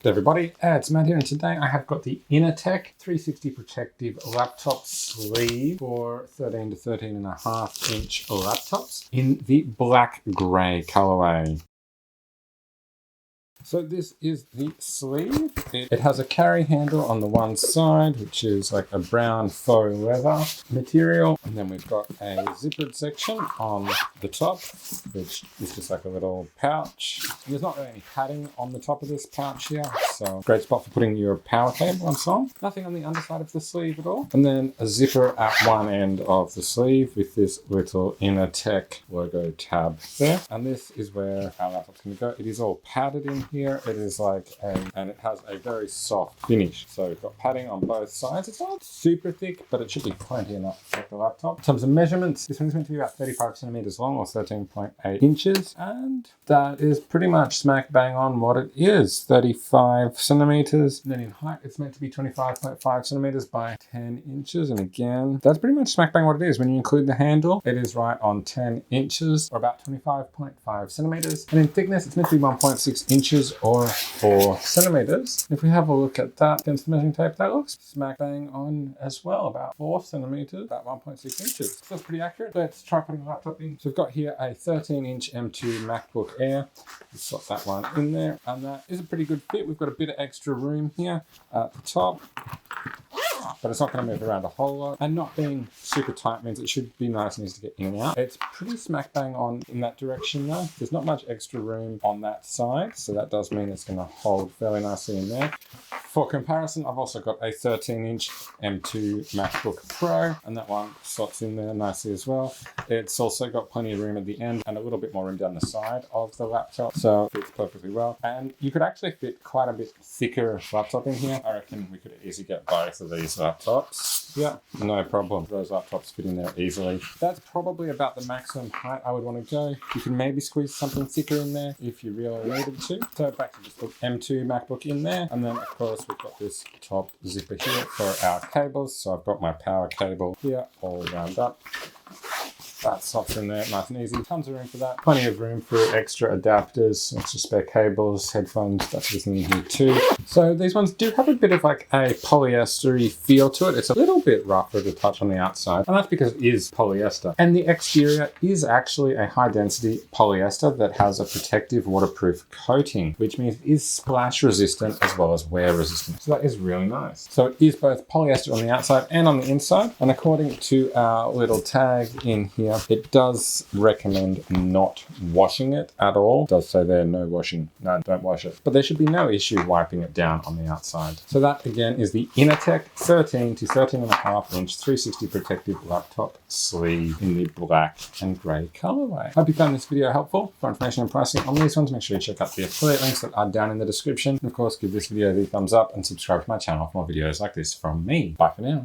Hey everybody, it's Matt here, and today I have got the Inateck 360 protective laptop sleeve for 13 to 13.5 inch laptops in the black grey colorway. So this is the sleeve. It has a carry handle on the one side, which is like a brown faux leather material. And then we've got a zippered section on the top, which is just like a little pouch. There's not really any padding on the top of this pouch here, so great spot for putting your power cable and so on. Nothing on the underside of the sleeve at all. And then a zipper at one end of the sleeve with this little Inateck logo tab there. And this is where our laptop's going to go. It is all padded in here. It is like and it has a very soft finish. So we've got padding on both sides. It's not super thick, but it should be plenty enough to protect the laptop. In terms of measurements, this one's meant to be about 35 centimeters long or 13.8 inches. And that is pretty much smack bang on what it is. 35 centimeters. And then in height, it's meant to be 25.5 centimeters by 10 inches. And again, that's pretty much smack bang what it is. When you include the handle, it is right on 10 inches or about 25.5 centimeters. And in thickness, it's meant to be 1.6 inches or 4 centimeters. If we have a look at that against the measuring tape, that looks smack bang on as well, about 4 centimeters, about 1.6 inches. So that's pretty accurate. Let's try putting the laptop in. So we've got here a 13-inch M2 MacBook Air. We've got that one in there, and that is a pretty good fit. We've got a bit of extra room here at the top, but it's not going to move around a whole lot. And not being super tight means it should be nice and easy to get in and out. It's pretty smack bang on in that direction though. There's not much extra room on that side, so that does mean it's going to hold fairly nicely in there. For comparison, I've also got a 13-inch M2 MacBook Pro, and that one slots in there nicely as well. It's also got plenty of room at the end and a little bit more room down the side of the laptop, so it fits perfectly well. And you could actually fit quite a bit thicker laptop in here. I reckon we could easily get both of these laptops. Yeah, no problem. Those laptops fit in there easily. That's probably about the maximum height I would want to go. You can maybe squeeze something thicker in there if you really needed to. So back to just the M2 MacBook in there. And then of course we've got this top zipper here for our cables. So I've got my power cable here all wound up. That slots in there nice and easy. Tons of room for that. Plenty of room for extra adapters, extra spare cables, headphones, that sort of thing in here too. So these ones do have a bit of like a polyester-y feel to it. It's a little bit rougher to touch on the outside, and that's because it is polyester. And the exterior is actually a high-density polyester that has a protective waterproof coating, which means it is splash resistant as well as wear resistant. So that is really nice. So it is both polyester on the outside and on the inside. And according to our little tag in here, it does recommend not washing it at all. It does say there, no washing. No, don't wash it. But there should be no issue wiping it down on the outside. So that again is the Inateck 13 to 13.5 inch 360 protective laptop sleeve in the black and grey colorway. Hope you found this video helpful. For information and pricing on these ones, make sure you check out the affiliate links that are down in the description. And of course, give this video the thumbs up and subscribe to my channel for more videos like this from me. Bye for now.